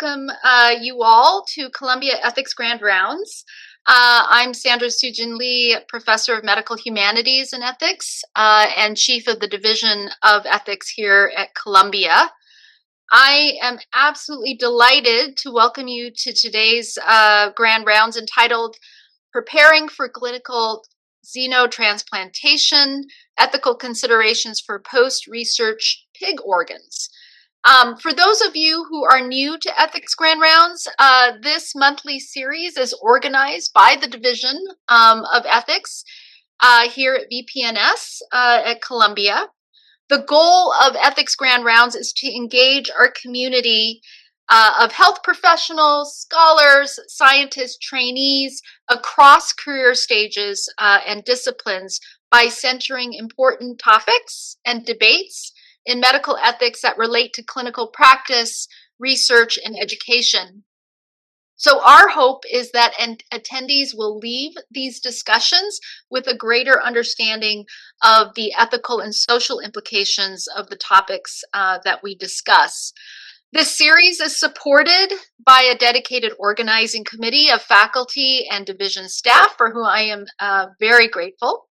welcome you all to Columbia Ethics Grand Rounds. I'm Sandra Sujin Lee, Professor of Medical Humanities and Ethics and Chief of the Division of Ethics here at Columbia. I am absolutely delighted to welcome you to today's Grand Rounds entitled Preparing for Clinical Xenotransplantation, Ethical Considerations for Post-Research Pig Organs. For those of you who are new to Ethics Grand Rounds, this monthly series is organized by the Division of Ethics here at VPNS at Columbia. The goal of Ethics Grand Rounds is to engage our community of health professionals, scholars, scientists, trainees across career stages and disciplines by centering important topics and debates in medical ethics that relate to clinical practice, research, and education. So our hope is that attendees will leave these discussions with a greater understanding of the ethical and social implications of the topics that we discuss. This series is supported by a dedicated organizing committee of faculty and division staff, for whom I am very grateful.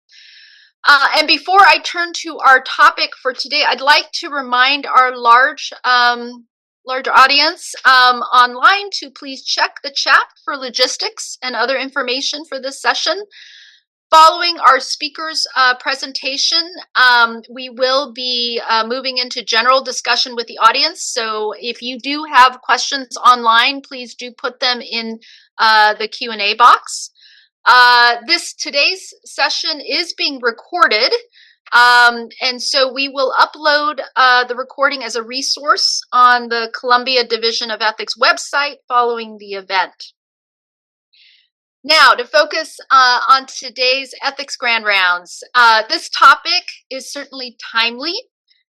And before I turn to our topic for today, I'd like to remind our large audience online to please check the chat for logistics and other information for this session. Following our speaker's presentation, we will be moving into general discussion with the audience. So if you do have questions online, please do put them in the Q&A box. Today's session is being recorded, and so we will upload the recording as a resource on the Columbia Division of Ethics website following the event. Now, to focus on today's Ethics Grand Rounds, this topic is certainly timely,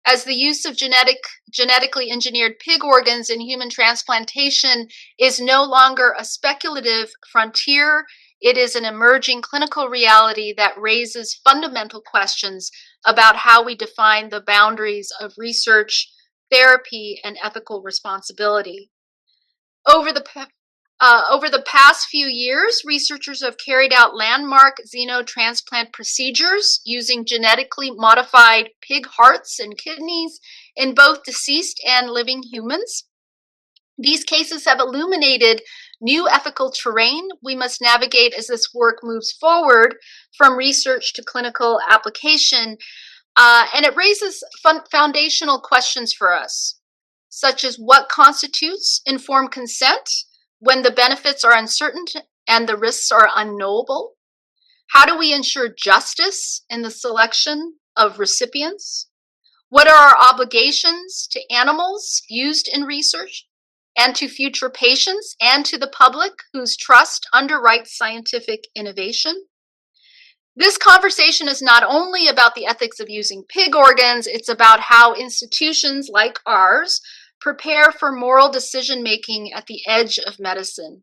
as the use of genetically engineered pig organs in human transplantation is no longer a speculative frontier. It is an emerging clinical reality that raises fundamental questions about how we define the boundaries of research, therapy, and ethical responsibility. Over the past few years, researchers have carried out landmark xenotransplant procedures using genetically modified pig hearts and kidneys in both deceased and living humans. These cases have illuminated new ethical terrain we must navigate as this work moves forward from research to clinical application, and it raises foundational questions for us, such as what constitutes informed consent when the benefits are uncertain and the risks are unknowable? How do we ensure justice in the selection of recipients? What are our obligations to animals used in research, and to future patients and to the public whose trust underwrites scientific innovation? This conversation is not only about the ethics of using pig organs, it's about how institutions like ours prepare for moral decision-making at the edge of medicine.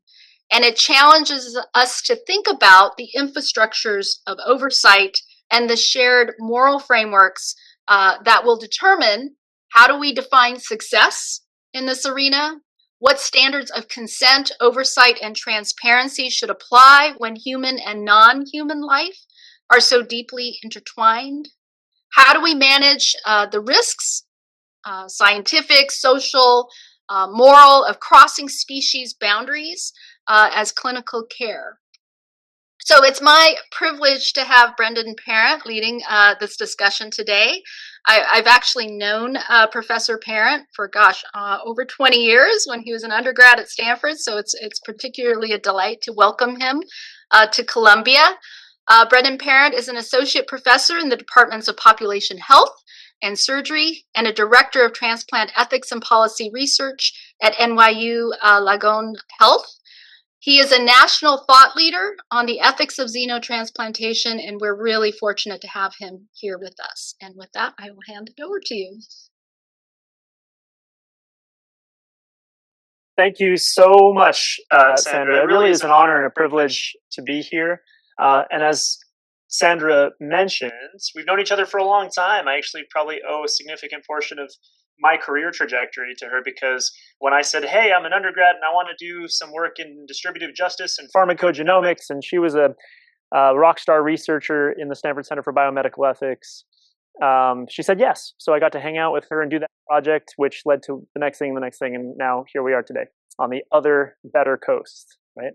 And it challenges us to think about the infrastructures of oversight and the shared moral frameworks that will determine how do we define success in this arena, what standards of consent, oversight, and transparency should apply when human and non-human life are so deeply intertwined? How do we manage the risks, scientific, social, moral, of crossing species boundaries as clinical care? So it's my privilege to have Brendan Parent leading this discussion today. I've actually known Professor Parent for, over 20 years when he was an undergrad at Stanford, so it's particularly a delight to welcome him to Columbia. Brendan Parent is an associate professor in the departments of population health and surgery and a director of transplant ethics and policy research at NYU Langone Health. He is a national thought leader on the ethics of xenotransplantation, and we're really fortunate to have him here with us. And with that, I will hand it over to you. Thank you so much, Sandra. It really is an honor and a privilege to be here. And as Sandra mentioned, we've known each other for a long time. I actually probably owe a significant portion of my career trajectory to her, because when I said, hey, I'm an undergrad and I want to do some work in distributive justice and pharmacogenomics, and she was a rock star researcher in the Stanford Center for Biomedical Ethics, she said yes. So I got to hang out with her and do that project, which led to the next thing, and now here we are today on the other better coast, right?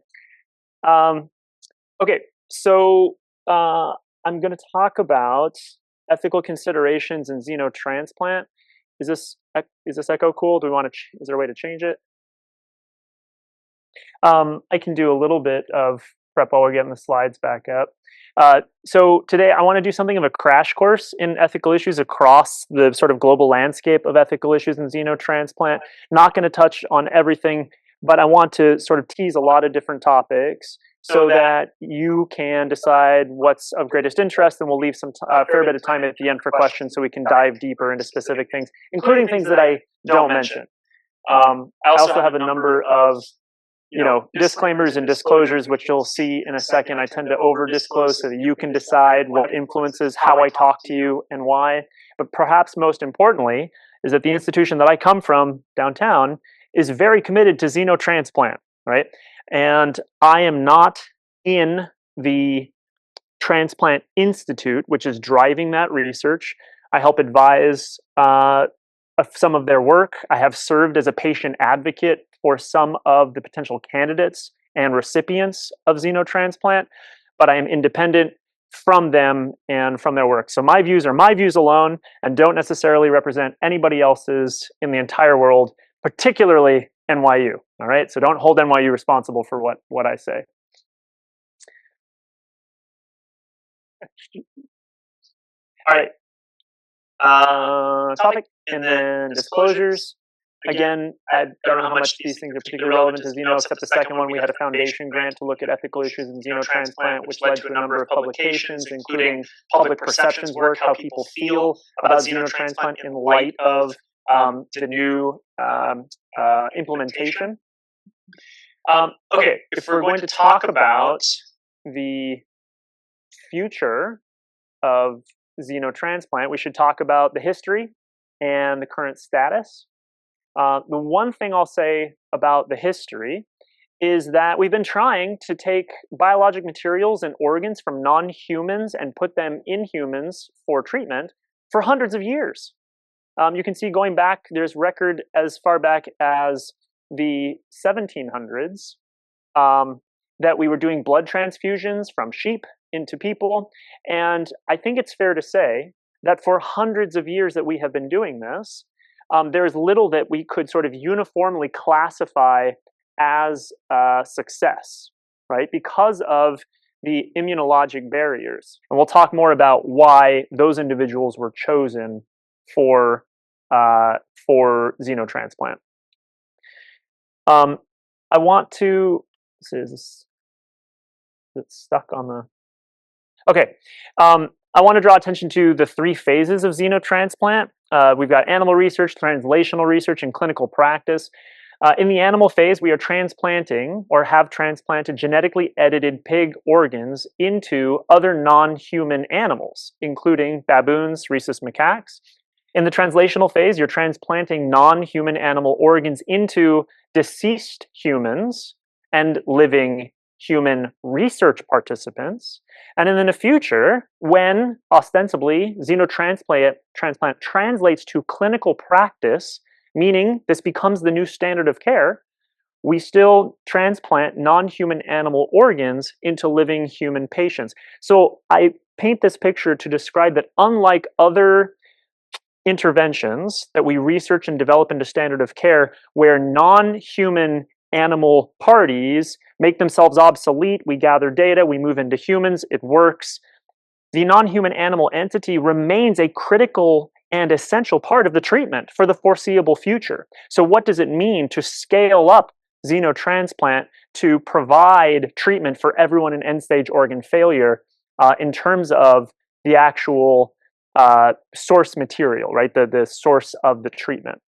Okay, so I'm going to talk about ethical considerations in xenotransplant. Is this echo cool? Do we want to? Is there a way to change it? I can do a little bit of prep while we're getting the slides back up. So today I want to do something of a crash course in ethical issues across the sort of global landscape of ethical issues in xenotransplant. Not going to touch on everything, but I want to sort of tease a lot of different topics so that you can decide what's of greatest interest, and we'll leave some fair bit of time at the end for questions so we can dive deeper into specific things, including things that I don't mention. I also have a number of disclaimers and disclosures, which you'll see in a second. I tend to over disclose so that you can decide what influences how I talk to you and why. But perhaps most importantly is that the institution that I come from downtown is very committed to xenotransplant, right? And I am not in the Transplant Institute, which is driving that research. I help advise some of their work. I have served as a patient advocate for some of the potential candidates and recipients of xenotransplant, but I am independent from them and from their work. So my views are my views alone and don't necessarily represent anybody else's in the entire world, particularly NYU. All right, so don't hold NYU responsible for what I say. All right, topic and then disclosures. Again, I don't know how much these things are particularly relevant to Xeno, except the second one, we had a foundation grant to look at ethical issues in xenotransplant, which led to a number of publications, including public perceptions work, how people feel about xenotransplant in light of the new implementation. Okay, if we're going to talk about the future of xenotransplant, we should talk about the history and the current status. The one thing I'll say about the history is that we've been trying to take biologic materials and organs from non-humans and put them in humans for treatment for hundreds of years. You can see going back, there's record as far back as the 1700s that we were doing blood transfusions from sheep into people. And I think it's fair to say that for hundreds of years that we have been doing this, there's little that we could sort of uniformly classify as success, right? Because of the immunologic barriers. And we'll talk more about why those individuals were chosen for xenotransplant. I want to, it's stuck on the, okay. I want to draw attention to the three phases of xenotransplant. We've got animal research, translational research, and clinical practice. In the animal phase, we are transplanting or have transplanted genetically edited pig organs into other non-human animals, including baboons, rhesus macaques. In the translational phase, you're transplanting non-human animal organs into deceased humans and living human research participants. And in the future, when ostensibly xenotransplant translates to clinical practice, meaning this becomes the new standard of care, we still transplant non-human animal organs into living human patients. So I paint this picture to describe that unlike other interventions that we research and develop into standard of care, where non-human animal parties make themselves obsolete, we gather data, we move into humans, it works. The non-human animal entity remains a critical and essential part of the treatment for the foreseeable future. So what does it mean to scale up xenotransplant to provide treatment for everyone in end-stage organ failure in terms of the actual source material, right? The source of the treatment.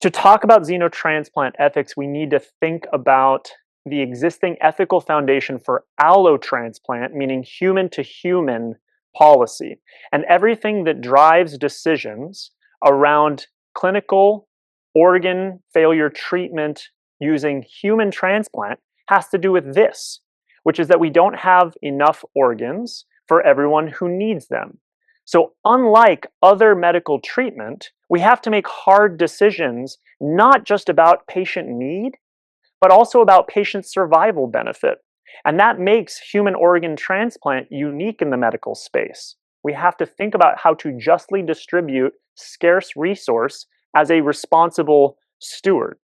To talk about xenotransplant ethics, we need to think about the existing ethical foundation for allotransplant, meaning human-to-human policy. And everything that drives decisions around clinical organ failure treatment using human transplant has to do with this, which is that we don't have enough organs for everyone who needs them. So unlike other medical treatment, we have to make hard decisions, not just about patient need, but also about patient survival benefit. And that makes human organ transplant unique in the medical space. We have to think about how to justly distribute scarce resource as a responsible steward.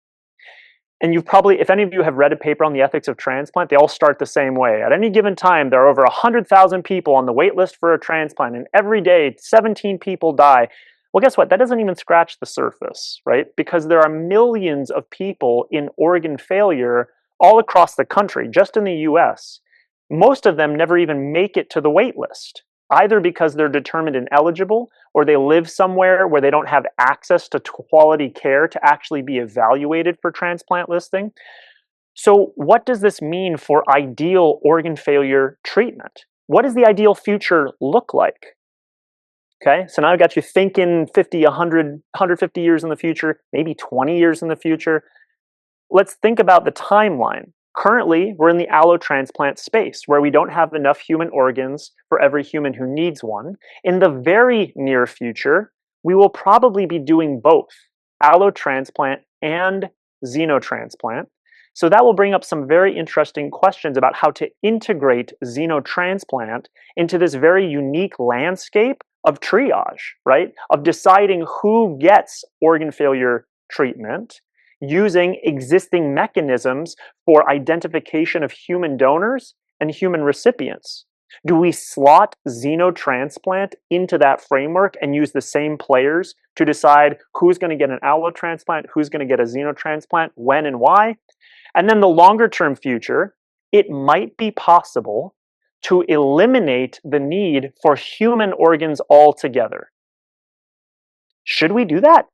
And you've probably, if any of you have read a paper on the ethics of transplant, they all start the same way. At any given time, there are over 100,000 people on the wait list for a transplant, and every day, 17 people die. Well, guess what? That doesn't even scratch the surface, right? Because there are millions of people in organ failure all across the country, just in the US. Most of them never even make it to the wait list, either because they're determined ineligible or they live somewhere where they don't have access to quality care to actually be evaluated for transplant listing. So what does this mean for ideal organ failure treatment? What does the ideal future look like? Okay, so now I've got you thinking 50, 100, 150 years in the future, maybe 20 years in the future. Let's think about the timeline. Currently, we're in the allotransplant space where we don't have enough human organs for every human who needs one. In the very near future, we will probably be doing both allotransplant and xenotransplant. So that will bring up some very interesting questions about how to integrate xenotransplant into this very unique landscape of triage, right? Of deciding who gets organ failure treatment using existing mechanisms for identification of human donors and human recipients. Do we slot xenotransplant into that framework and use the same players to decide who's going to get an allotransplant, who's going to get a xenotransplant, when and why? And then the longer term future, it might be possible to eliminate the need for human organs altogether. Should we do that?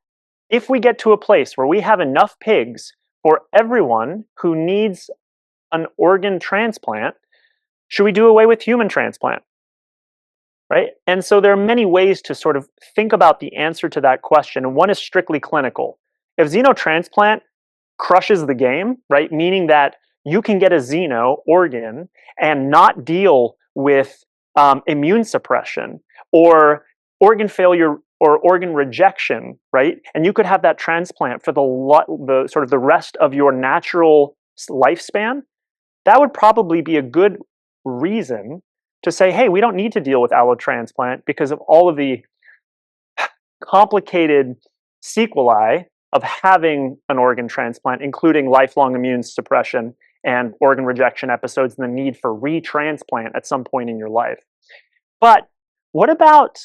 If we get to a place where we have enough pigs for everyone who needs an organ transplant, should we do away with human transplant? Right? And so there are many ways to sort of think about the answer to that question. And one is strictly clinical. If xenotransplant crushes the game, right? Meaning that you can get a xeno organ and not deal with immune suppression or organ failure or organ rejection, right? And you could have that transplant for the sort of the rest of your natural lifespan. That would probably be a good reason to say, hey, we don't need to deal with allotransplant because of all of the complicated sequelae of having an organ transplant, including lifelong immune suppression and organ rejection episodes and the need for retransplant at some point in your life. But what about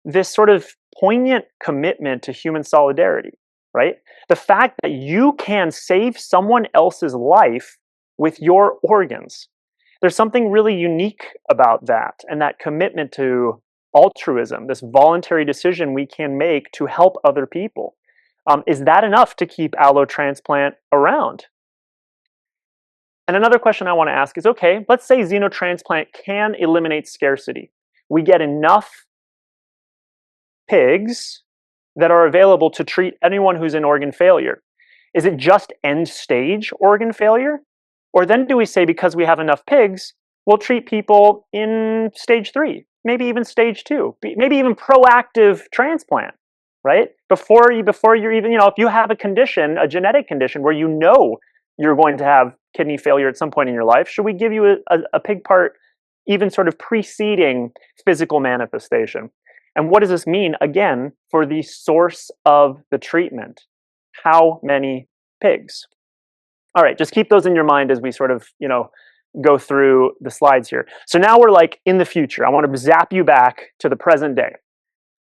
this sort of poignant commitment to human solidarity, right? The fact that you can save someone else's life with your organs. There's something really unique about that and that commitment to altruism, this voluntary decision we can make to help other people. Is that enough to keep allotransplant around? And another question I want to ask is, okay, let's say xenotransplant can eliminate scarcity. We get enough pigs that are available to treat anyone who's in organ failure. Is it just end stage organ failure? Or then do we say, because we have enough pigs, we'll treat people in stage 3, maybe even stage 2, maybe even proactive transplant, right? Before you're even, if you have a condition, a genetic condition where you know you're going to have kidney failure at some point in your life, should we give you a pig part even sort of preceding physical manifestation? And what does this mean, again, for the source of the treatment? How many pigs? All right, just keep those in your mind as we sort of, go through the slides here. So now we're like in the future. I want to zap you back to the present day.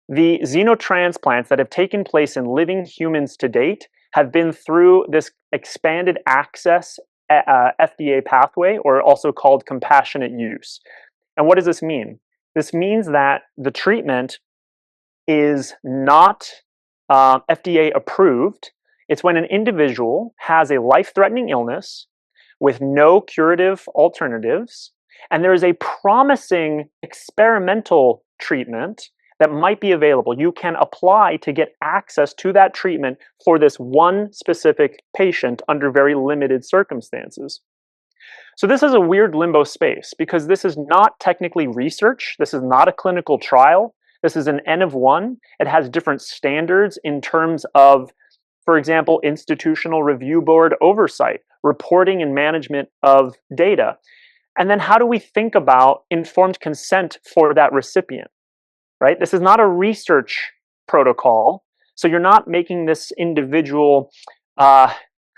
The xenotransplants that have taken place in living humans to date have been through this expanded access FDA pathway, or also called compassionate use. And what does this mean? This means that the treatment is not FDA approved. It's when an individual has a life-threatening illness with no curative alternatives, and there is a promising experimental treatment that might be available. You can apply to get access to that treatment for this one specific patient under very limited circumstances. So this is a weird limbo space because this is not technically research. This is not a clinical trial. This is an N of one. It has different standards in terms of, for example, institutional review board oversight, reporting and management of data. And then how do we think about informed consent for that recipient, right? This is not a research protocol. So you're not making this individual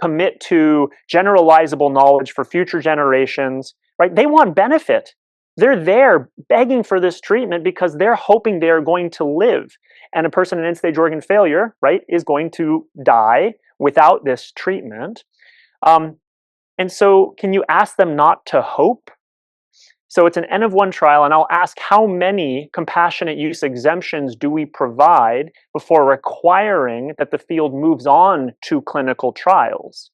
commit to generalizable knowledge for future generations, right? They want benefit. They're there begging for this treatment because they're hoping they're going to live. And a person in end-stage organ failure, right, is going to die without this treatment. And so can you ask them not to hope? So it's an N of one trial, and I'll ask how many compassionate use exemptions do we provide before requiring that the field moves on to clinical trials?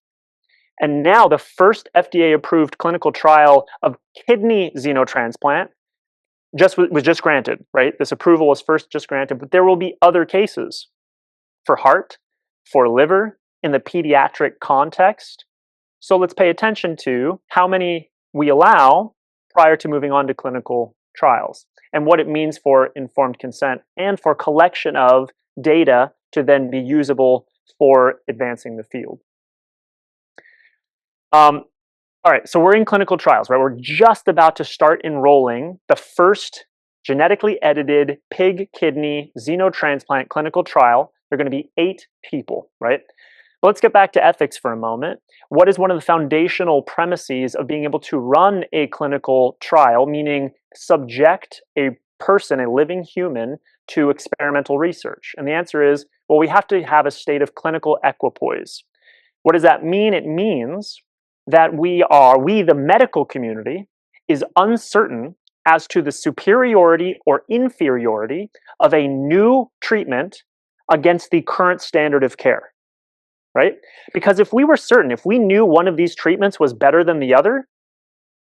And now the first FDA-approved clinical trial of kidney xenotransplant was just granted, right? This approval was first just granted, but there will be other cases for heart, for liver, in the pediatric context. So let's pay attention to how many we allow prior to moving on to clinical trials and what it means for informed consent and for collection of data to then be usable for advancing the field. All right, so we're in clinical trials, right? We're just about to start enrolling the first genetically edited pig kidney xenotransplant clinical trial. There are going to be 8 people, right? But let's get back to ethics for a moment. What is one of the foundational premises of being able to run a clinical trial, meaning subject a person, a living human, to experimental research? And the answer is, well, we have to have a state of clinical equipoise. What does that mean? It means that we, the medical community, is uncertain as to the superiority or inferiority of a new treatment against the current standard of care, right? Because if we were certain, if we knew one of these treatments was better than the other,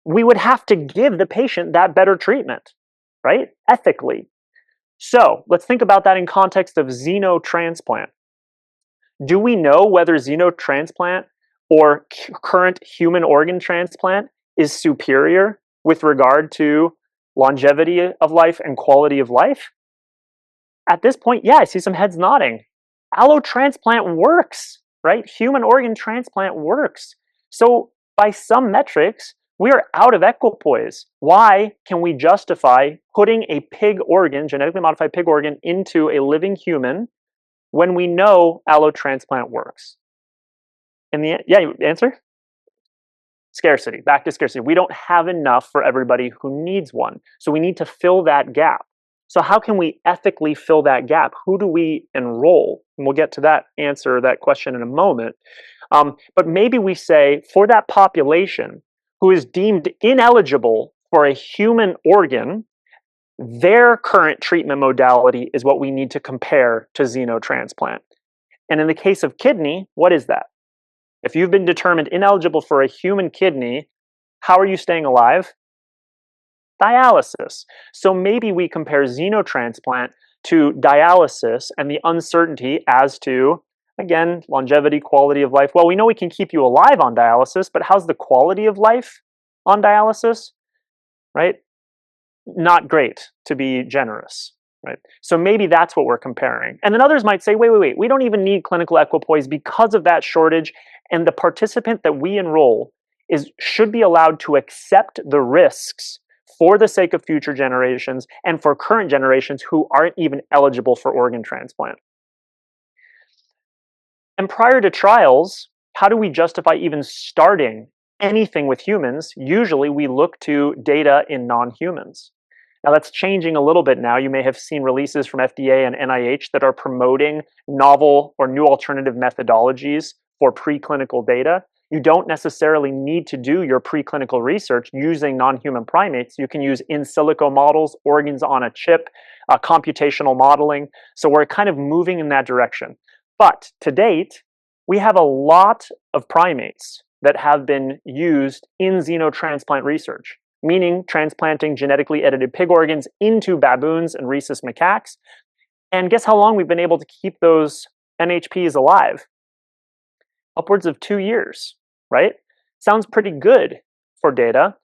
we would have to give the patient that better treatment, right? Ethically. So let's think about that in context of xenotransplant. Do we know whether xenotransplant or current human organ transplant is superior with regard to longevity of life and quality of life? At this point, yeah, I see some heads nodding. Allotransplant works, right? Human organ transplant works. So by some metrics, we are out of equipoise. Why can we justify putting a pig organ, genetically modified pig organ, into a living human when we know allotransplant works? And answer? Scarcity. Back to scarcity. We don't have enough for everybody who needs one. So we need to fill that gap. So how can we ethically fill that gap? Who do we enroll? And we'll get to that question in a moment. But maybe we say for that population who is deemed ineligible for a human organ, their current treatment modality is what we need to compare to xenotransplant. And in the case of kidney, what is that? If you've been determined ineligible for a human kidney, how are you staying alive? Dialysis. So maybe we compare xenotransplant to dialysis and the uncertainty as to, again, longevity, quality of life. Well, we know we can keep you alive on dialysis, but how's the quality of life on dialysis? Right? Not great, to be generous. Right? So maybe that's what we're comparing. And then others might say, wait, we don't even need clinical equipoise because of that shortage, and the participant that we enroll should be allowed to accept the risks for the sake of future generations and for current generations who aren't even eligible for organ transplant. And prior to trials, how do we justify even starting anything with humans? Usually we look to data in non-humans. Now that's changing a little bit now. You may have seen releases from FDA and NIH that are promoting novel or new alternative methodologies for preclinical data. You don't necessarily need to do your preclinical research using non-human primates. You can use in silico models, organs on a chip, computational modeling. So we're kind of moving in that direction. But to date, we have a lot of primates that have been used in xenotransplant research. meaning transplanting genetically edited pig organs into baboons and rhesus macaques. And guess how long we've been able to keep those NHPs alive? Upwards of 2 years, right? Sounds pretty good for data,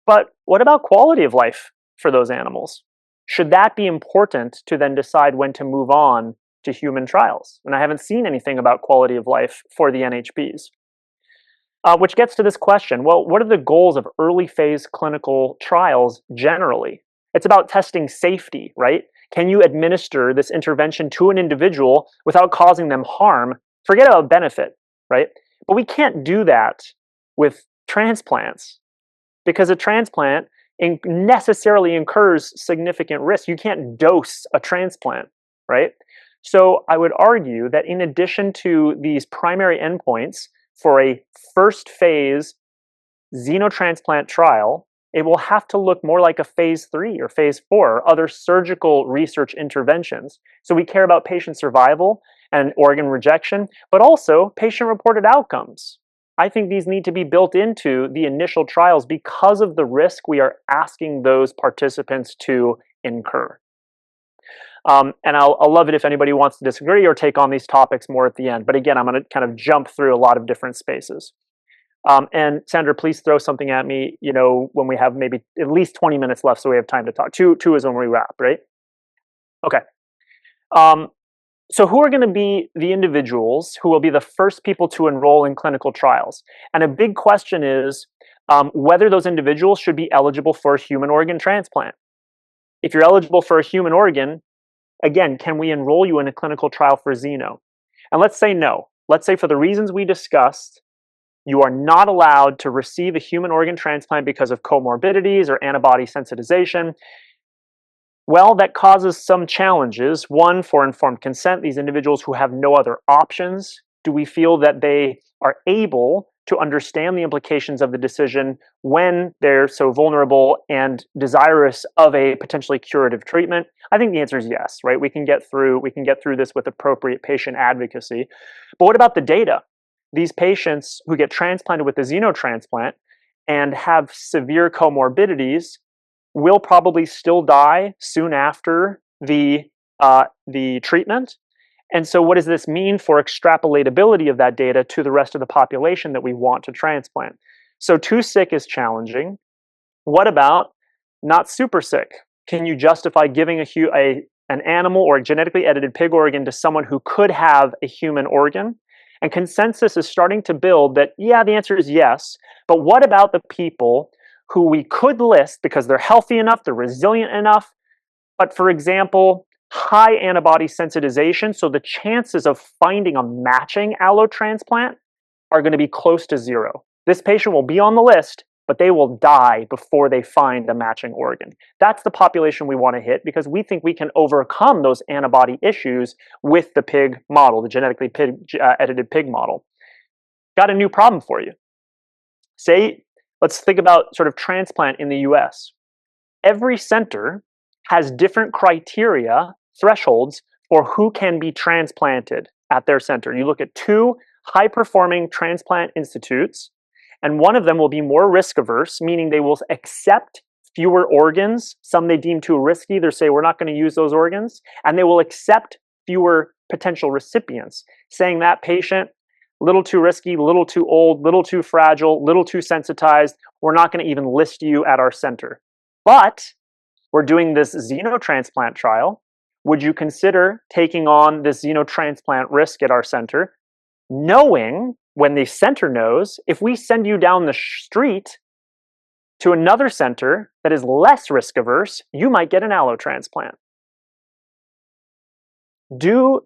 but what about quality of life for those animals? Should that be important to then decide when to move on to human trials? And I haven't seen anything about quality of life for the NHPs. Which gets to this question, well, what are the goals of early phase clinical trials generally? It's about testing safety, right? Can you administer this intervention to an individual without causing them harm? Forget about benefit, right? But we can't do that with transplants because a transplant necessarily incurs significant risk. You can't dose a transplant, right? So I would argue that in addition to these primary endpoints for a first phase xenotransplant trial, it will have to look more like a phase 3 or phase 4 or other surgical research interventions. So we care about patient survival and organ rejection, but also patient-reported outcomes. I think these need to be built into the initial trials because of the risk we are asking those participants to incur. And I'll love it if anybody wants to disagree or take on these topics more at the end. But again, I'm going to kind of jump through a lot of different spaces. And Sandra, please throw something at me, when we have maybe at least 20 minutes left so we have time to talk. Two is when we wrap, right? Okay. So who are going to be the individuals who will be the first people to enroll in clinical trials? And a big question is whether those individuals should be eligible for a human organ transplant. If you're eligible for a human organ, again, can we enroll you in a clinical trial for xeno? And let's say no. Let's say for the reasons we discussed, you are not allowed to receive a human organ transplant because of comorbidities or antibody sensitization. Well, that causes some challenges. One, for informed consent, these individuals who have no other options, do we feel that they are able to understand the implications of the decision when they're so vulnerable and desirous of a potentially curative treatment? I think the answer is yes, right? We can get through this with appropriate patient advocacy. But what about the data? These patients who get transplanted with the xenotransplant and have severe comorbidities will probably still die soon after the treatment. And so what does this mean for extrapolatability of that data to the rest of the population that we want to transplant? So too sick is challenging. What about not super sick? Can you justify giving an animal or a genetically edited pig organ to someone who could have a human organ? And consensus is starting to build that, yeah, the answer is yes. But what about the people who we could list because they're healthy enough, they're resilient enough, but for example, high antibody sensitization, so the chances of finding a matching allotransplant are going to be close to zero. This patient will be on the list, but they will die before they find a matching organ. That's the population we want to hit because we think we can overcome those antibody issues with the pig model, the genetically edited pig model. Got a new problem for you. Let's think about sort of transplant in the US. Every center has different criteria, thresholds, for who can be transplanted at their center. You look at 2 high-performing transplant institutes, and one of them will be more risk-averse, meaning they will accept fewer organs. Some they deem too risky, they say, we're not going to use those organs, and they will accept fewer potential recipients, saying that patient, little too risky, little too old, little too fragile, little too sensitized, we're not going to even list you at our center. But we're doing this xenotransplant trial. Would you consider taking on this xenotransplant risk at our center, knowing, when the center knows, if we send you down the street to another center that is less risk averse, you might get an allotransplant? Do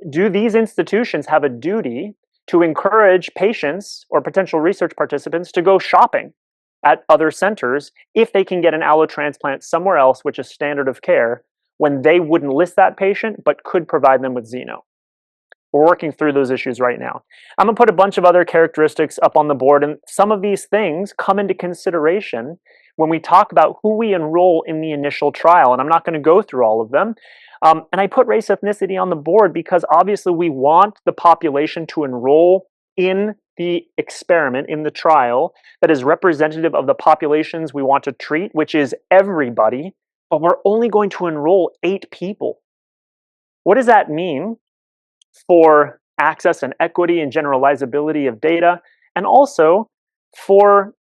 these institutions have a duty to encourage patients or potential research participants to go shopping at other centers if they can get an allotransplant somewhere else, which is standard of care, when they wouldn't list that patient but could provide them with xeno? We're working through those issues right now. I'm going to put a bunch of other characteristics up on the board, and some of these things come into consideration when we talk about who we enroll in the initial trial, and I'm not going to go through all of them. And I put race ethnicity on the board because obviously we want the population to enroll in the experiment in the trial that is representative of the populations we want to treat, which is everybody, but we're only going to enroll 8 people. What does that mean for access and equity and generalizability of data, and also for,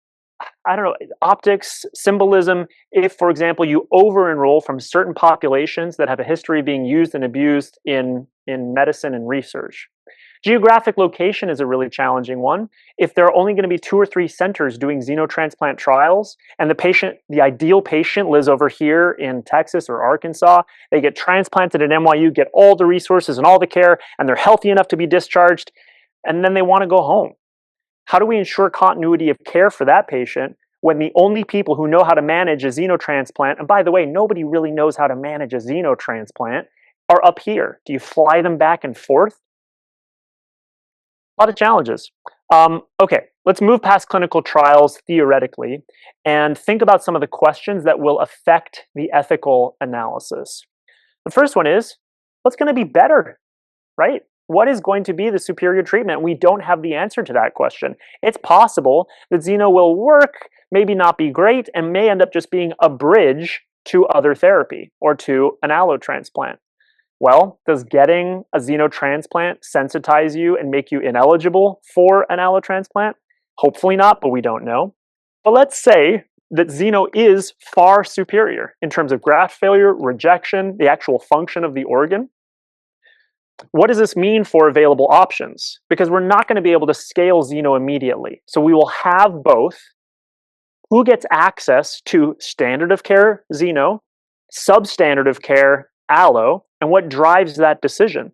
I don't know, optics, symbolism, if, for example, you over-enroll from certain populations that have a history of being used and abused in medicine and research. Geographic location is a really challenging one. If there are only going to be 2 or 3 centers doing xenotransplant trials, and the ideal patient lives over here in Texas or Arkansas, they get transplanted at NYU, get all the resources and all the care, and they're healthy enough to be discharged, and then they want to go home. How do we ensure continuity of care for that patient when the only people who know how to manage a xenotransplant, and by the way, nobody really knows how to manage a xenotransplant, are up here? Do you fly them back and forth? A lot of challenges. Okay, let's move past clinical trials theoretically and think about some of the questions that will affect the ethical analysis. The first one is, what's going to be better, right? What is going to be the superior treatment? We don't have the answer to that question. It's possible that xeno will work, maybe not be great, and may end up just being a bridge to other therapy or to an allotransplant. Well, does getting a xenotransplant sensitize you and make you ineligible for an allotransplant? Hopefully not, but we don't know. But let's say that xeno is far superior in terms of graft failure, rejection, the actual function of the organ. What does this mean for available options? Because we're not going to be able to scale xeno immediately. So we will have both. Who gets access to standard of care xeno, substandard of care allo, and what drives that decision?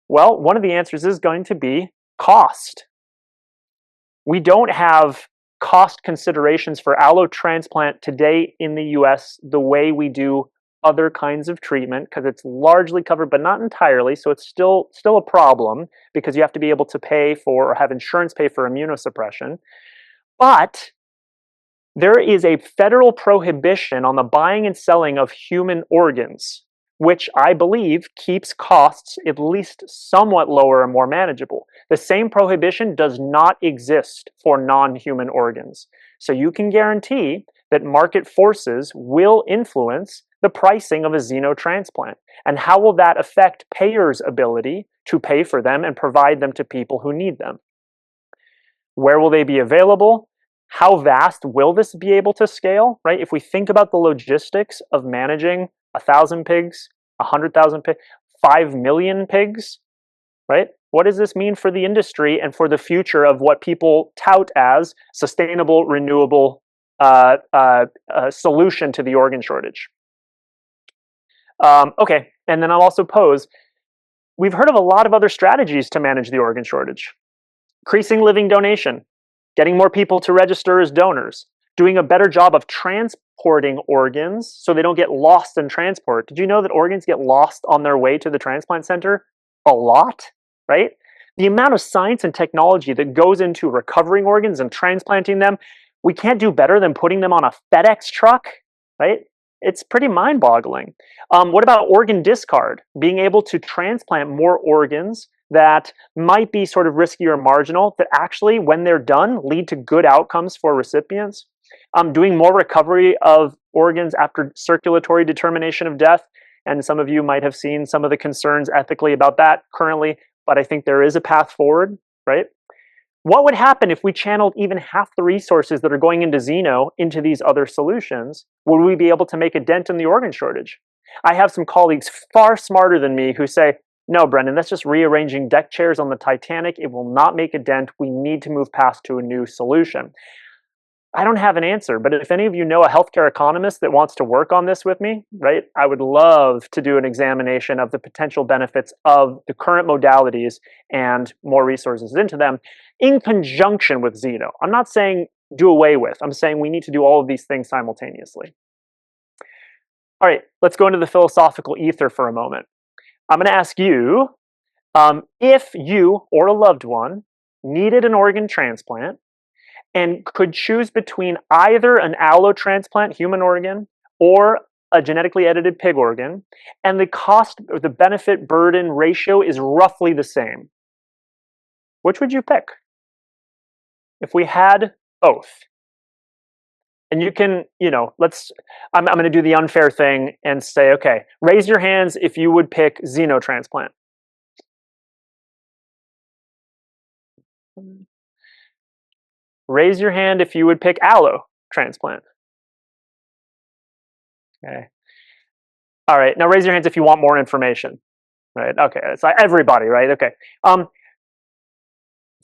Well, one of the answers is going to be cost. We don't have cost considerations for allotransplant today in the US the way we do other kinds of treatment, because it's largely covered but not entirely, so it's still a problem because you have to be able to pay for or have insurance pay for immunosuppression. But there is a federal prohibition on the buying and selling of human organs, which I believe keeps costs at least somewhat lower and more manageable. The same prohibition does not exist for non-human organs. So you can guarantee that market forces will influence the pricing of a xenotransplant. And how will that affect payers' ability to pay for them and provide them to people who need them? Where will they be available? How vast will this be able to scale, right? If we think about the logistics of managing 1,000 pigs, 100,000 pigs, 5 million pigs, right? What does this mean for the industry and for the future of what people tout as sustainable, renewable solution to the organ shortage? Okay, and then I'll also pose, we've heard of a lot of other strategies to manage the organ shortage. Increasing living donation, getting more people to register as donors, doing a better job of transporting organs so they don't get lost in transport. Did you know that organs get lost on their way to the transplant center? A lot, right? The amount of science and technology that goes into recovering organs and transplanting them, we can't do better than putting them on a FedEx truck, right? It's pretty mind-boggling. What about organ discard? Being able to transplant more organs that might be sort of risky or marginal, that actually, when they're done, lead to good outcomes for recipients. Doing more recovery of organs after circulatory determination of death. And some of you might have seen some of the concerns ethically about that currently, but I think there is a path forward, right? What would happen if we channeled even half the resources that are going into xeno into these other solutions? Would we be able to make a dent in the organ shortage? I have some colleagues far smarter than me who say, no, Brendan, that's just rearranging deck chairs on the Titanic. It will not make a dent. We need to move past to a new solution. I don't have an answer, but if any of you know a healthcare economist that wants to work on this with me, right, I would love to do an examination of the potential benefits of the current modalities and more resources into them in conjunction with xeno. I'm not saying do away with. I'm saying we need to do all of these things simultaneously. All right, let's go into the philosophical ether for a moment. I'm going to ask you, if you or a loved one needed an organ transplant and could choose between either an allotransplant human organ or a genetically edited pig organ, and the cost or the benefit burden ratio is roughly the same, which would you pick? if we had both, and you can, I'm going to do the unfair thing and say, okay, raise your hands if you would pick xenotransplant. Raise your hand if you would pick allo transplant. Okay. All right. Now raise your hands if you want more information. Right. Okay. It's like everybody, right? Okay.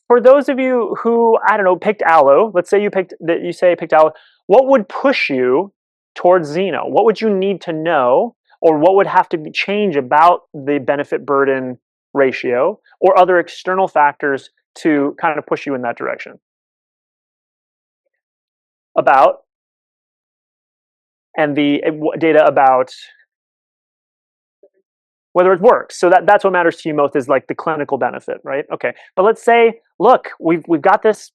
For those of you who, I don't know, picked allo, let's say you picked allo, what would push you towards xeno? What would you need to know, or what would have to change about the benefit burden ratio or other external factors to kind of push you in that direction? About, and the data about whether it works. So that's what matters to you most, is like the clinical benefit, right? Okay. But let's say, look, we've got this,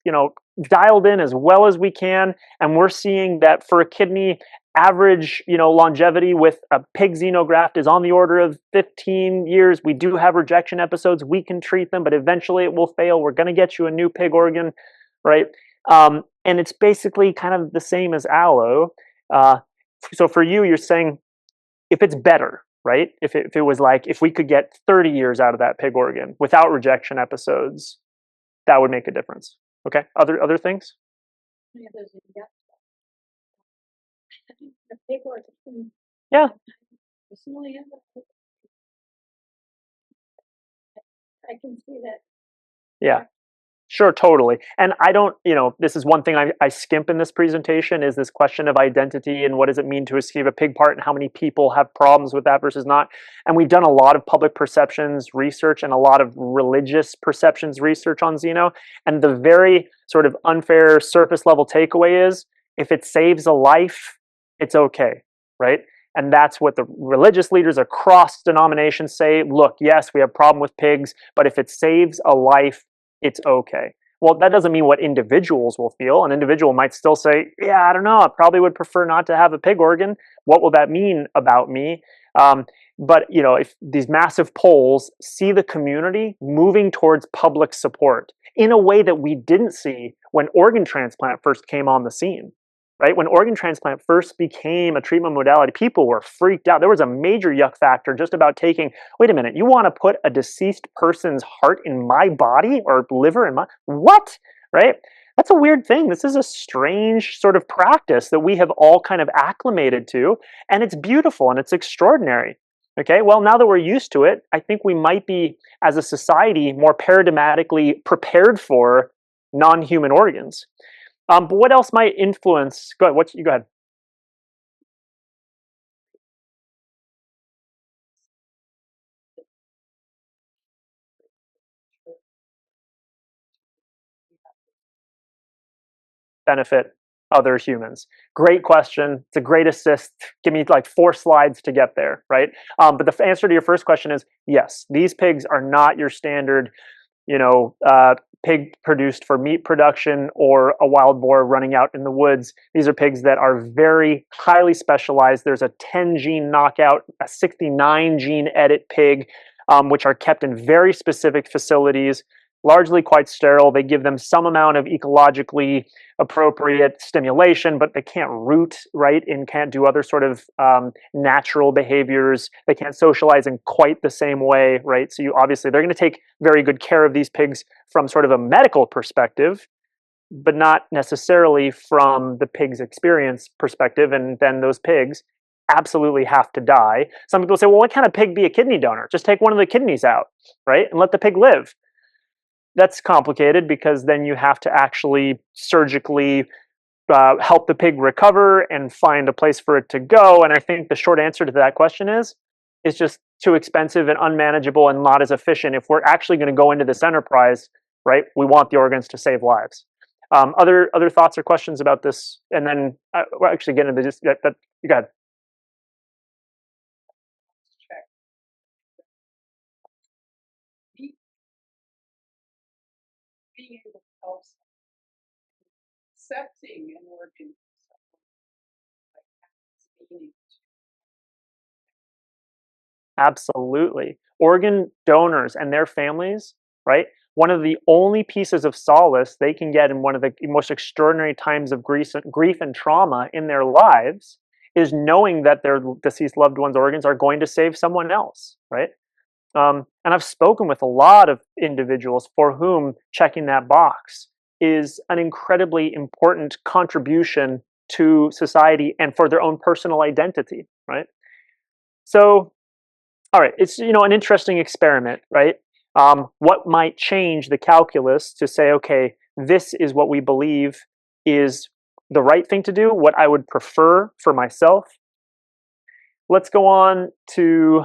dialed in as well as we can, and we're seeing that for a kidney, average, longevity with a pig xenograft is on the order of 15 years. We do have rejection episodes. We can treat them, but eventually it will fail. We're going to get you a new pig organ, right? And it's basically kind of the same as allo. So for you, you're saying if it's better, right? If it was like, if we could get 30 years out of that pig organ without rejection episodes, that would make a difference. Okay. Other things? Yeah. I can see that. Yeah. Sure, totally. And I don't, this is one thing I skimp in this presentation, is this question of identity and what does it mean to receive a pig part and how many people have problems with that versus not. And we've done a lot of public perceptions research and a lot of religious perceptions research on xeno. And the very sort of unfair surface level takeaway is, if it saves a life, it's okay, right? And that's what the religious leaders across denominations say. Look, yes, we have a problem with pigs, but if it saves a life, it's okay. Well, that doesn't mean what individuals will feel. An individual might still say, yeah, I don't know, I probably would prefer not to have a pig organ. What will that mean about me? But if these massive polls see the community moving towards public support in a way that we didn't see when organ transplant first came on the scene, right? When organ transplant first became a treatment modality, people were freaked out. There was a major yuck factor just about taking, wait a minute, you want to put a deceased person's heart in my body or liver in my, what? Right? That's a weird thing. This is a strange sort of practice that we have all kind of acclimated to, and it's beautiful and it's extraordinary. Okay, well, now that we're used to it, I think we might be, as a society, more paradigmatically prepared for non-human organs. But what else might influence? Go ahead. Go ahead. Benefit other humans? Great question. It's a great assist. Give me like 4 slides to get there, right? But the answer to your first question is yes. These pigs are not your standard, pig produced for meat production or a wild boar running out in the woods. These are pigs that are very highly specialized. There's a 10 gene knockout, a 69 gene edit pig, which are kept in very specific facilities, largely quite sterile. They give them some amount of ecologically appropriate stimulation, but they can't root, right, and can't do other sort of natural behaviors. They can't socialize in quite the same way, right? So obviously they're going to take very good care of these pigs from sort of a medical perspective, but not necessarily from the pig's experience perspective. And then those pigs absolutely have to die. Some people say, well, why can't a pig be a kidney donor? Just take one of the kidneys out, right, and let the pig live. That's complicated because then you have to actually surgically help the pig recover and find a place for it to go. And I think the short answer to that question is it's just too expensive and unmanageable and not as efficient. If we're actually going to go into this enterprise, right, we want the organs to save lives. Other thoughts or questions about this? And then we'll actually get into this. But you got it. Being able to help accepting an organ like Absolutely. Organ donors and their families, right, one of the only pieces of solace they can get in one of the most extraordinary times of grief and trauma in their lives is knowing that their deceased loved one's organs are going to save someone else, right? And I've spoken with a lot of individuals for whom checking that box is an incredibly important contribution to society and for their own personal identity, right? So, all right, it's an interesting experiment, right? What might change the calculus to say, okay, this is what we believe is the right thing to do, what I would prefer for myself. Let's go on to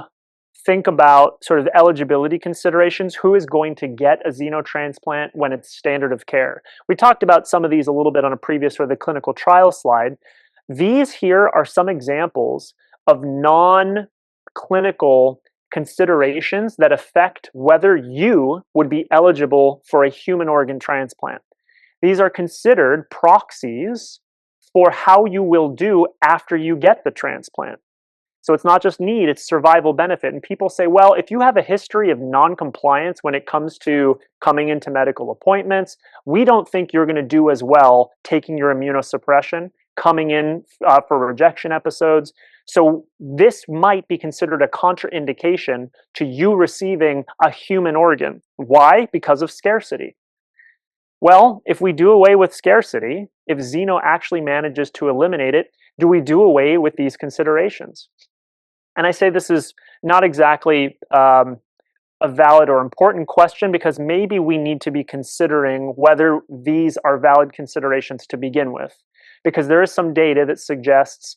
think about sort of the eligibility considerations. Who is going to get a xenotransplant when it's standard of care? We talked about some of these a little bit on a previous or the clinical trial slide. These here are some examples of non-clinical considerations that affect whether you would be eligible for a human organ transplant. These are considered proxies for how you will do after you get the transplant. So it's not just need, it's survival benefit. And people say, well, if you have a history of non-compliance when it comes to coming into medical appointments, we don't think you're going to do as well taking your immunosuppression, coming in for rejection episodes. So this might be considered a contraindication to you receiving a human organ. Why? Because of scarcity. Well, if we do away with scarcity, if Xeno actually manages to eliminate it, do we do away with these considerations? And I say this is not exactly a valid or important question because maybe we need to be considering whether these are valid considerations to begin with. Because there is some data that suggests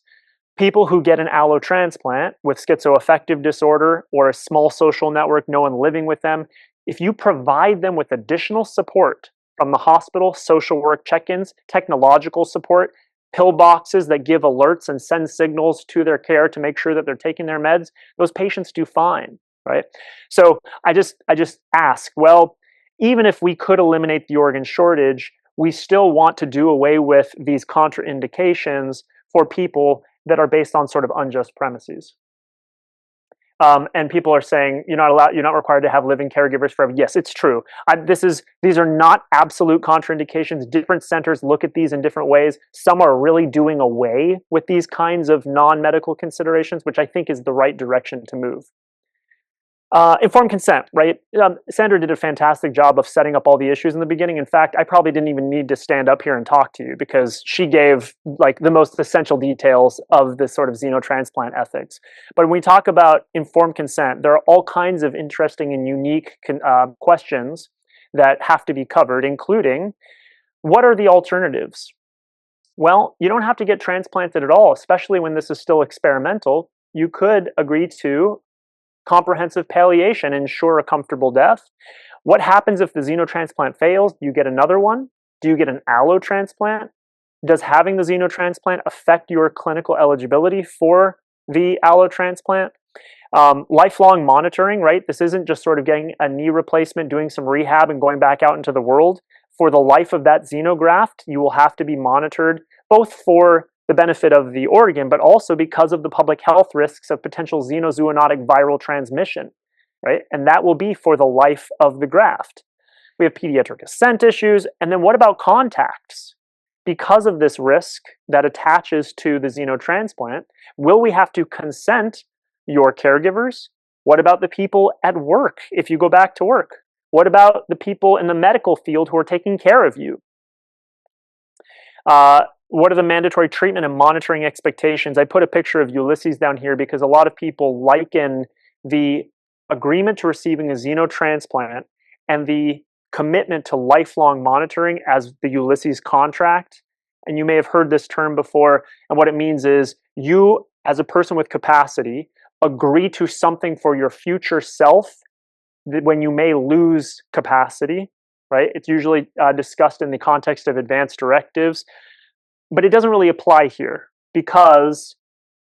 people who get an allotransplant with schizoaffective disorder or a small social network, no one living with them, if you provide them with additional support from the hospital, social work check-ins, technological support, pill boxes that give alerts and send signals to their care to make sure that they're taking their meds, those patients do fine, right? So I just ask, well, even if we could eliminate the organ shortage, we still want to do away with these contraindications for people that are based on sort of unjust premises. And people are saying you're not required to have living caregivers forever. Yes, it's true. These are not absolute contraindications. Different centers look at these in different ways. Some are really doing away with these kinds of non-medical considerations, which I think is the right direction to move. Informed consent, right? Sandra did a fantastic job of setting up all the issues in the beginning. In fact, I probably didn't even need to stand up here and talk to you because she gave like the most essential details of this sort of xenotransplant ethics. But when we talk about informed consent, there are all kinds of interesting and unique questions that have to be covered, including what are the alternatives? Well, you don't have to get transplanted at all, especially when this is still experimental. You could agree to comprehensive palliation, ensure a comfortable death. What happens if the xenotransplant fails? Do you get another one? Do you get an allotransplant? Does having the xenotransplant affect your clinical eligibility for the allotransplant? Lifelong monitoring, right? This isn't just sort of getting a knee replacement, doing some rehab, and going back out into the world. For the life of that xenograft, you will have to be monitored, both for the benefit of the organ, but also because of the public health risks of potential xenozoonotic viral transmission, right? And that will be for the life of the graft. We have pediatric assent issues. And then what about contacts? Because of this risk that attaches to the xenotransplant, will we have to consent your caregivers? What about the people at work if you go back to work? What about the people in the medical field who are taking care of you? What are the mandatory treatment and monitoring expectations? I put a picture of Ulysses down here because a lot of people liken the agreement to receiving a xenotransplant and the commitment to lifelong monitoring as the Ulysses contract. And you may have heard this term before. And what it means is you, as a person with capacity, agree to something for your future self when you may lose capacity, right? It's usually discussed in the context of advanced directives. But it doesn't really apply here because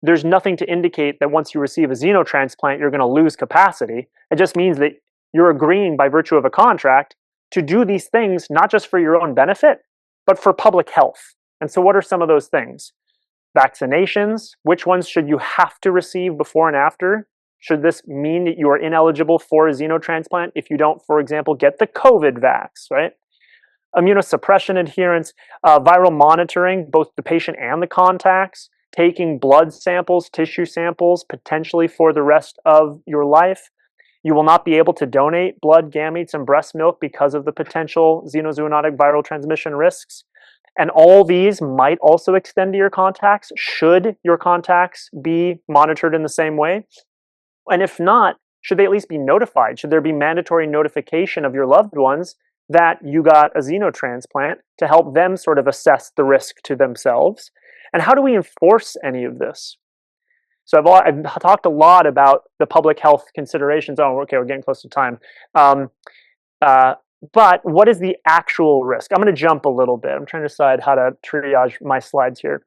there's nothing to indicate that once you receive a xenotransplant, you're going to lose capacity. It just means that you're agreeing by virtue of a contract to do these things, not just for your own benefit, but for public health. And so what are some of those things? Vaccinations, which ones should you have to receive before and after? Should this mean that you are ineligible for a xenotransplant if you don't, for example, get the COVID vax, right? Immunosuppression adherence, viral monitoring, both the patient and the contacts, taking blood samples, tissue samples, potentially for the rest of your life. You will not be able to donate blood, gametes, and breast milk because of the potential xenozoonotic viral transmission risks. And all these might also extend to your contacts, should your contacts be monitored in the same way. And if not, should they at least be notified? Should there be mandatory notification of your loved ones that you got a xenotransplant to help them sort of assess the risk to themselves? And how do we enforce any of this? So I've talked a lot about the public health considerations. Oh, okay, we're getting close to time. But what is the actual risk? I'm going to jump a little bit. I'm trying to decide how to triage my slides here.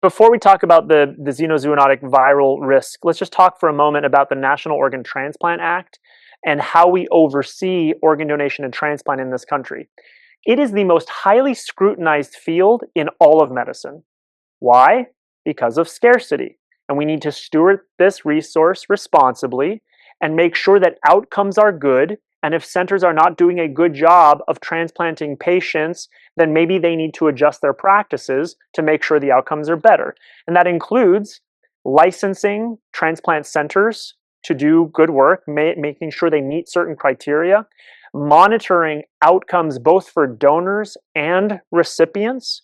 Before we talk about the xenozoonotic viral risk, let's just talk for a moment about the National Organ Transplant Act and how we oversee organ donation and transplant in this country. It is the most highly scrutinized field in all of medicine. Why? Because of scarcity. And we need to steward this resource responsibly and make sure that outcomes are good. And if centers are not doing a good job of transplanting patients, then maybe they need to adjust their practices to make sure the outcomes are better. And that includes licensing transplant centers to do good work, making sure they meet certain criteria, monitoring outcomes both for donors and recipients,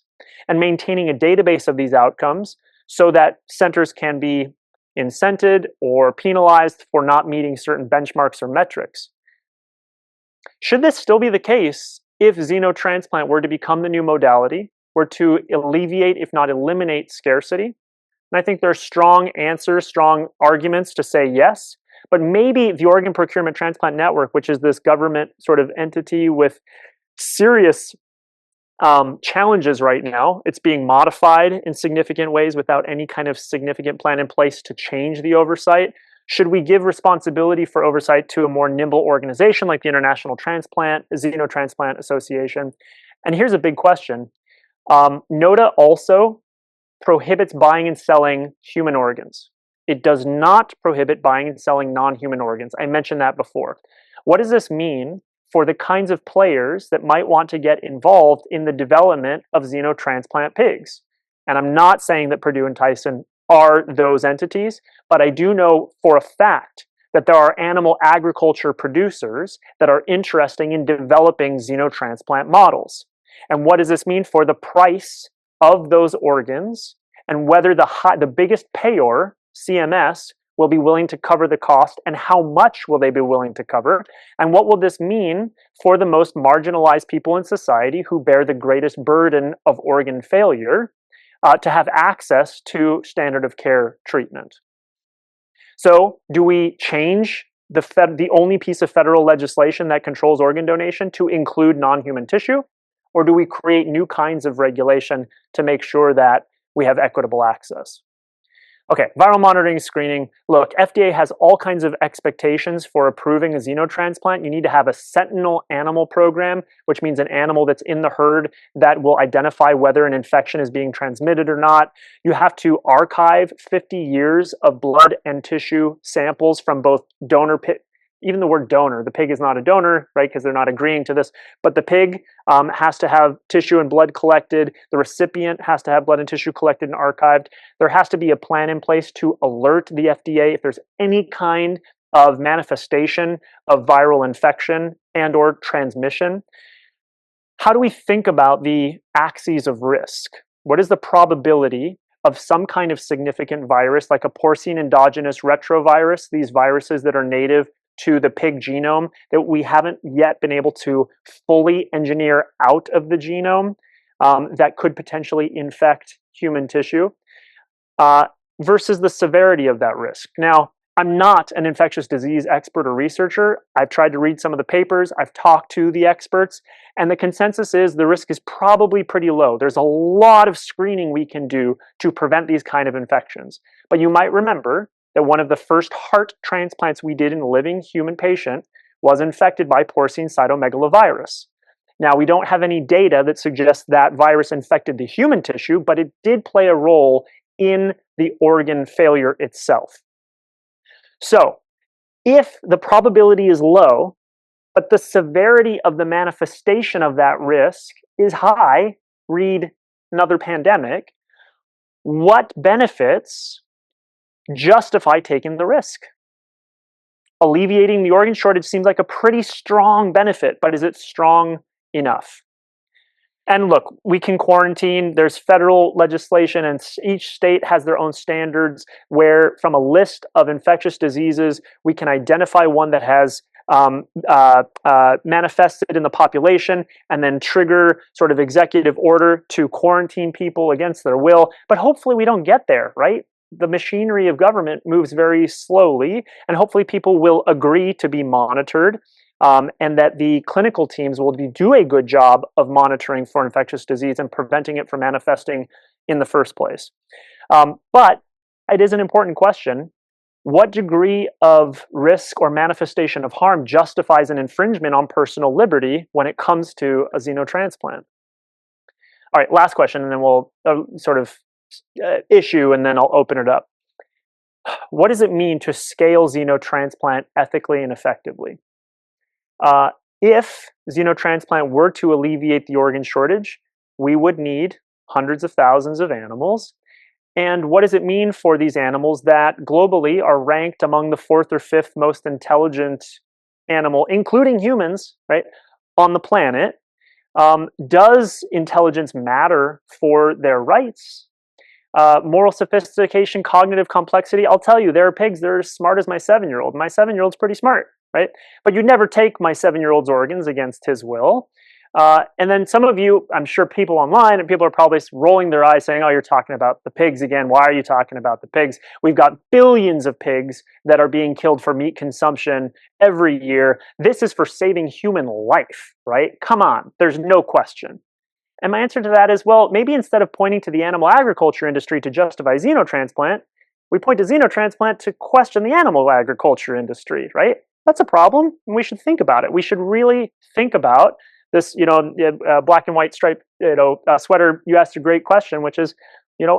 and maintaining a database of these outcomes so that centers can be incented or penalized for not meeting certain benchmarks or metrics. Should this still be the case if xenotransplant were to become the new modality, were to alleviate, if not eliminate, scarcity? And I think there are strong answers, strong arguments to say yes, but maybe the Organ Procurement Transplant Network, which is this government sort of entity with serious challenges right now, it's being modified in significant ways without any kind of significant plan in place to change the oversight. Should we give responsibility for oversight to a more nimble organization like the International Xenotransplant Association? And here's a big question. NOTA also prohibits buying and selling human organs. It does not prohibit buying and selling non-human organs. I mentioned that before. What does this mean for the kinds of players that might want to get involved in the development of xenotransplant pigs? And I'm not saying that Purdue and Tyson are those entities, but I do know for a fact that there are animal agriculture producers that are interested in developing xenotransplant models. And what does this mean for the price of those organs and whether the biggest payer, CMS, will be willing to cover the cost, and how much will they be willing to cover? And what will this mean for the most marginalized people in society who bear the greatest burden of organ failure to have access to standard of care treatment? So do we change the only piece of federal legislation that controls organ donation to include non-human tissue? Or do we create new kinds of regulation to make sure that we have equitable access? Okay, viral monitoring screening. Look, FDA has all kinds of expectations for approving a xenotransplant. You need to have a sentinel animal program, which means an animal that's in the herd that will identify whether an infection is being transmitted or not. You have to archive 50 years of blood and tissue samples from both donor even the word donor, the pig is not a donor, right, because they're not agreeing to this, but the pig has to have tissue and blood collected. The recipient has to have blood and tissue collected and archived. There has to be a plan in place to alert the FDA if there's any kind of manifestation of viral infection and or transmission. How do we think about the axes of risk? What is the probability of some kind of significant virus like a porcine endogenous retrovirus, these viruses that are native to the pig genome that we haven't yet been able to fully engineer out of the genome that could potentially infect human tissue versus the severity of that risk? Now, I'm not an infectious disease expert or researcher. I've tried to read some of the papers. I've talked to the experts, and the consensus is the risk is probably pretty low. There's a lot of screening we can do to prevent these kind of infections. But you might remember that one of the first heart transplants we did in a living human patient was infected by porcine cytomegalovirus. Now, we don't have any data that suggests that virus infected the human tissue, but it did play a role in the organ failure itself. So if the probability is low, but the severity of the manifestation of that risk is high, read another pandemic, what benefits justify taking the risk? Alleviating the organ shortage seems like a pretty strong benefit, but is it strong enough? And look, we can quarantine. There's federal legislation, and each state has their own standards where, from a list of infectious diseases, we can identify one that has manifested in the population and then trigger sort of executive order to quarantine people against their will. But hopefully we don't get there, right? The machinery of government moves very slowly, and hopefully people will agree to be monitored, and that the clinical teams will do a good job of monitoring for infectious disease and preventing it from manifesting in the first place. But it is an important question. What degree of risk or manifestation of harm justifies an infringement on personal liberty when it comes to a xenotransplant? All right, last question, and then we'll sort of issue, and then I'll open it up. What does it mean to scale xenotransplant ethically and effectively? If xenotransplant were to alleviate the organ shortage, we would need hundreds of thousands of animals. And what does it mean for these animals that globally are ranked among the 4th or 5th most intelligent animal, including humans, right, on the planet? Does intelligence matter for their rights? Moral sophistication, cognitive complexity. I'll tell you, there are pigs that are as smart as my 7-year-old. My 7-year-old's pretty smart, right? But you'd never take my 7-year-old's organs against his will. And then some of you, I'm sure people online, and people are probably rolling their eyes saying, oh, you're talking about the pigs again. Why are you talking about the pigs? We've got billions of pigs that are being killed for meat consumption every year. This is for saving human life, right? Come on, there's no question. And my answer to that is, well, maybe instead of pointing to the animal agriculture industry to justify xenotransplant, we point to xenotransplant to question the animal agriculture industry, right? That's a problem, and we should think about it. We should really think about this, black and white striped, sweater. You asked a great question, which is,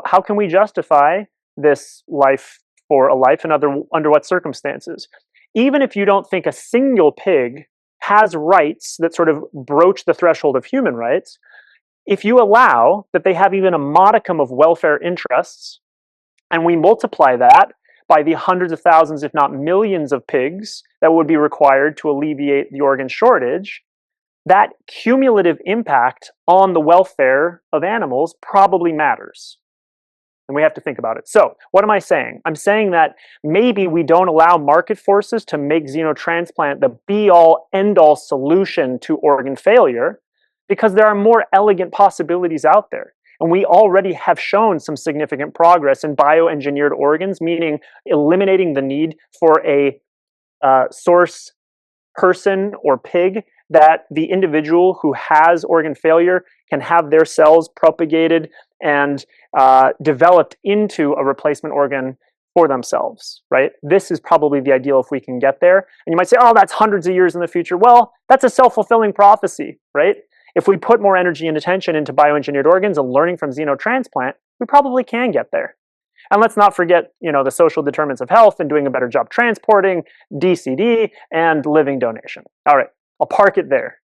how can we justify this life for a life, and under what circumstances? Even if you don't think a single pig has rights that sort of broach the threshold of human rights, if you allow that they have even a modicum of welfare interests, and we multiply that by the hundreds of thousands, if not millions of pigs that would be required to alleviate the organ shortage, that cumulative impact on the welfare of animals probably matters. And we have to think about it. So what am I saying? I'm saying that maybe we don't allow market forces to make xenotransplant the be-all, end-all solution to organ failure, because there are more elegant possibilities out there. And we already have shown some significant progress in bioengineered organs, meaning eliminating the need for a source person or pig, that the individual who has organ failure can have their cells propagated and developed into a replacement organ for themselves, right? This is probably the ideal if we can get there. And you might say, oh, that's hundreds of years in the future. Well, that's a self-fulfilling prophecy, right? If we put more energy and attention into bioengineered organs and learning from xenotransplant, we probably can get there. And let's not forget, the social determinants of health and doing a better job transporting, DCD, and living donation. All right, I'll park it there.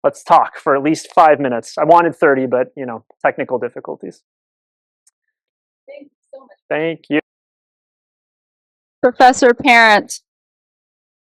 Let's talk for at least 5 minutes. I wanted 30, but, technical difficulties. Thank you so much. Thank you. Professor Parent.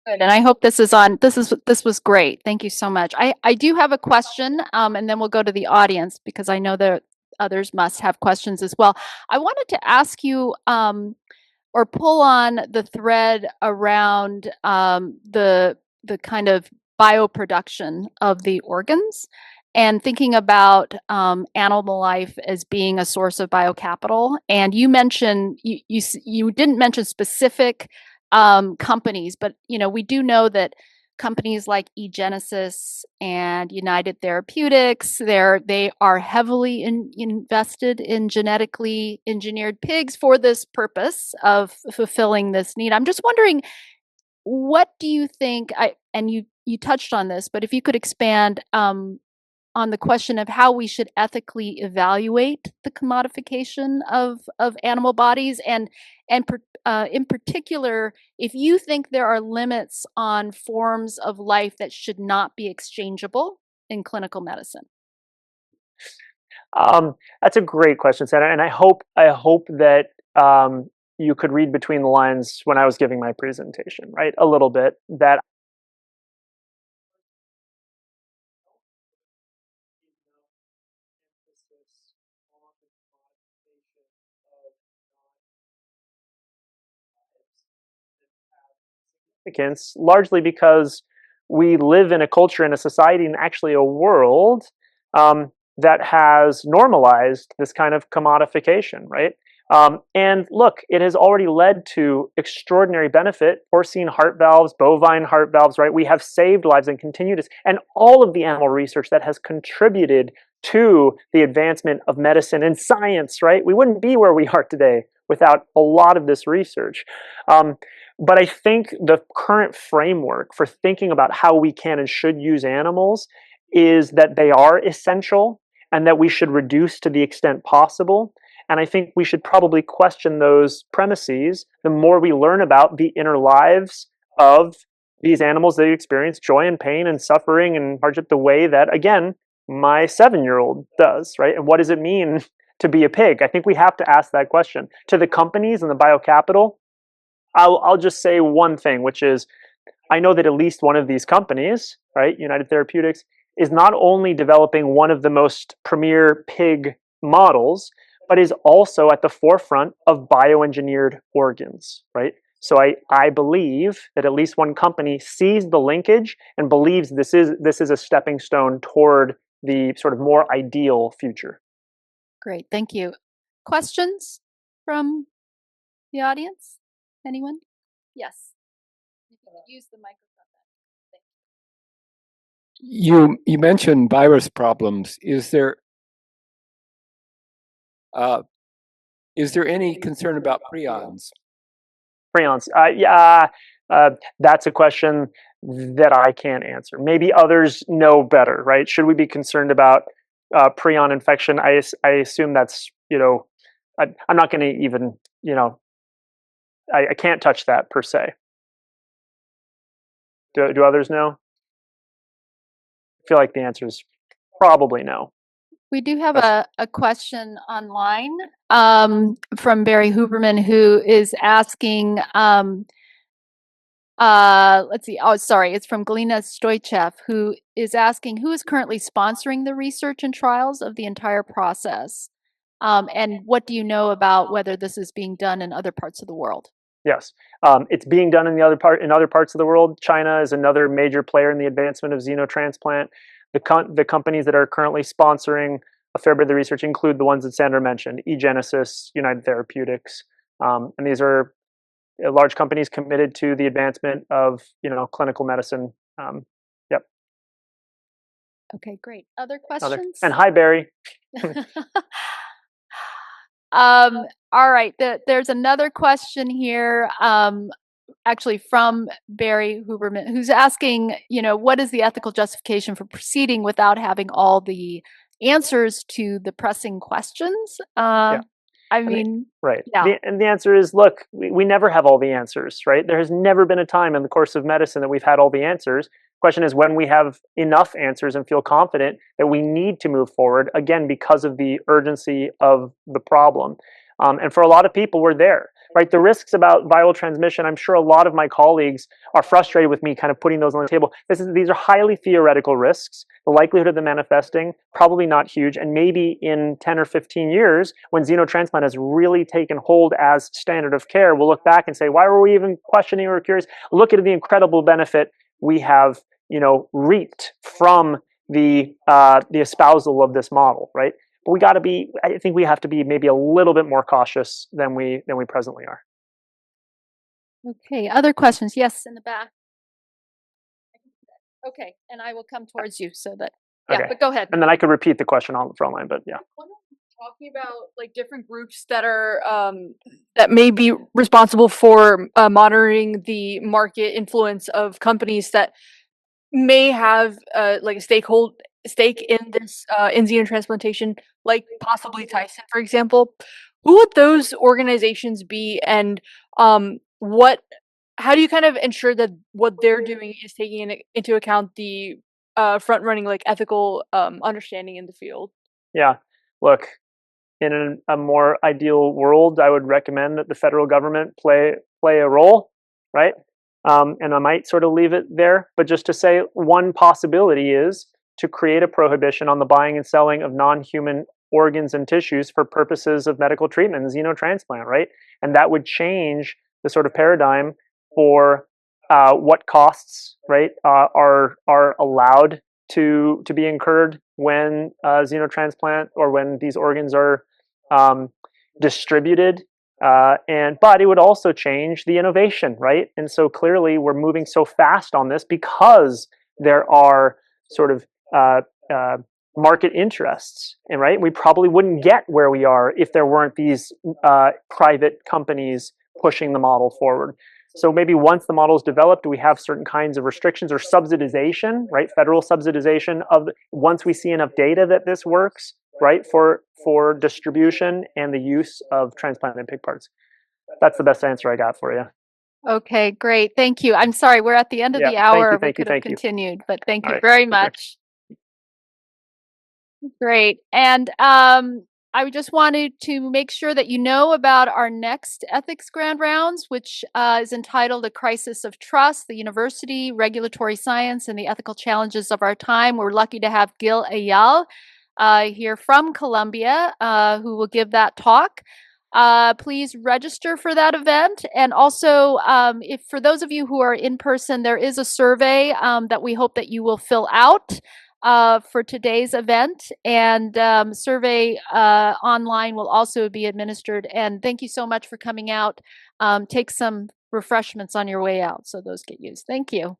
Good, and I hope this is on. This was great. Thank you so much. I do have a question, and then we'll go to the audience because I know that others must have questions as well. I wanted to ask you, or pull on the thread around the kind of bioproduction of the organs, and thinking about animal life as being a source of biocapital. And you mentioned you didn't mention specific companies, but we do know that companies like eGenesis and United Therapeutics, they are heavily invested in genetically engineered pigs for this purpose of fulfilling this need. I'm just wondering, what do you think? And you touched on this, but if you could expand, on the question of how we should ethically evaluate the commodification of animal bodies, and in particular, if you think there are limits on forms of life that should not be exchangeable in clinical medicine. That's a great question, Sarah, and I hope that you could read between the lines when I was giving my presentation, right? A little bit that significance, largely because we live in a culture and a society and actually a world that has normalized this kind of commodification, right? And look, it has already led to extraordinary benefit. Porcine heart valves, bovine heart valves, right? We have saved lives and continue to, and all of the animal research that has contributed to the advancement of medicine and science, right? We wouldn't be where we are today without a lot of this research. But I think the current framework for thinking about how we can and should use animals is that they are essential and that we should reduce to the extent possible. And I think we should probably question those premises the more we learn about the inner lives of these animals that experience joy and pain and suffering and hardship the way that, again, my 7-year-old does, right? And what does it mean to be a pig? I think we have to ask that question. To the companies and the biocapital, I'll just say one thing, which is I know that at least one of these companies, right, United Therapeutics, is not only developing one of the most premier pig models, but is also at the forefront of bioengineered organs, right? So I believe that at least one company sees the linkage and believes this is a stepping stone toward the sort of more ideal future. Great, thank you. Questions from the audience? Anyone? Yes. You can use the microphone. You mentioned virus problems. Is there any concern about prions? Prions, that's a question that I can't answer. Maybe others know better, right? Should we be concerned about prion infection? I assume that's, I'm not going to even, I can't touch that per se. Do others know? I feel like the answer is probably no. We do have a question online from Barry Huberman, who is asking, let's see, oh, sorry, it's from Galina Stoichev, who is asking, who is currently sponsoring the research and trials of the entire process? And what do you know about whether this is being done in other parts of the world? Yes, it's being done in other parts of the world. China is another major player in the advancement of xenotransplant. The companies that are currently sponsoring a fair bit of the research include the ones that Sandra mentioned: eGenesis, United Therapeutics, and these are large companies committed to the advancement of clinical medicine. Yep. Okay, great. Other questions? And hi, Barry. All right. There's another question here, actually from Barry Huberman, who's asking, what is the ethical justification for proceeding without having all the answers to the pressing questions? I mean, right. Yeah. And the answer is, look, we never have all the answers, right? There has never been a time in the course of medicine that we've had all the answers. Question is when we have enough answers and feel confident that we need to move forward, again, because of the urgency of the problem. And for a lot of people, we're there, right? The risks about viral transmission, I'm sure a lot of my colleagues are frustrated with me kind of putting those on the table. These are highly theoretical risks. The likelihood of them manifesting, probably not huge. And maybe in 10 or 15 years, when xenotransplant has really taken hold as standard of care, we'll look back and say, why were we even questioning or curious? Look at the incredible benefit we have reaped from the espousal of this model, right? But I think we have to be maybe a little bit more cautious than we presently are. Okay, other questions? Yes, in the back. Okay, and I will come towards you so that, okay. But go ahead. And then I could repeat the question for online, but yeah. Talking about like different groups that are that may be responsible for monitoring the market influence of companies that may have like a stake in this in xenotransplantation, like possibly Tyson, for example, who would those organizations be, and what? How do you kind of ensure that what they're doing is taking into account the front running like ethical understanding in the field? Yeah, look, in a more ideal world, I would recommend that the federal government play a role, right? And I might sort of leave it there, but just to say one possibility is to create a prohibition on the buying and selling of non-human organs and tissues for purposes of medical treatment, xenotransplant, right? And that would change the sort of paradigm for what costs, right, are allowed to be incurred when xenotransplant or when these organs are distributed. But it would also change the innovation, right? And so clearly we're moving so fast on this because there are sort of market interests, and right, we probably wouldn't get where we are if there weren't these private companies pushing the model forward. So maybe once the model is developed, we have certain kinds of restrictions or subsidization, right? Federal subsidization of once we see enough data that this works, right? For distribution and the use of transplanted pig parts. That's the best answer I got for you. Okay, great. Thank you. I'm sorry, we're at the end of Yeah, the hour. thank you, We could have thank you. continued, but thank All you right, very take care. much. Great. And I just wanted to make sure that you know about our next ethics grand rounds, which is entitled A Crisis of Trust, the University, Regulatory Science, and the Ethical Challenges of Our Time. We're lucky to have Gil Ayal here from Columbia, who will give that talk. Please register for that event. And also, if for those of you who are in person, there is a survey that we hope that you will fill out for today's event, and survey online will also be administered. And thank you so much for coming out. Take some refreshments on your way out so those get used. Thank you.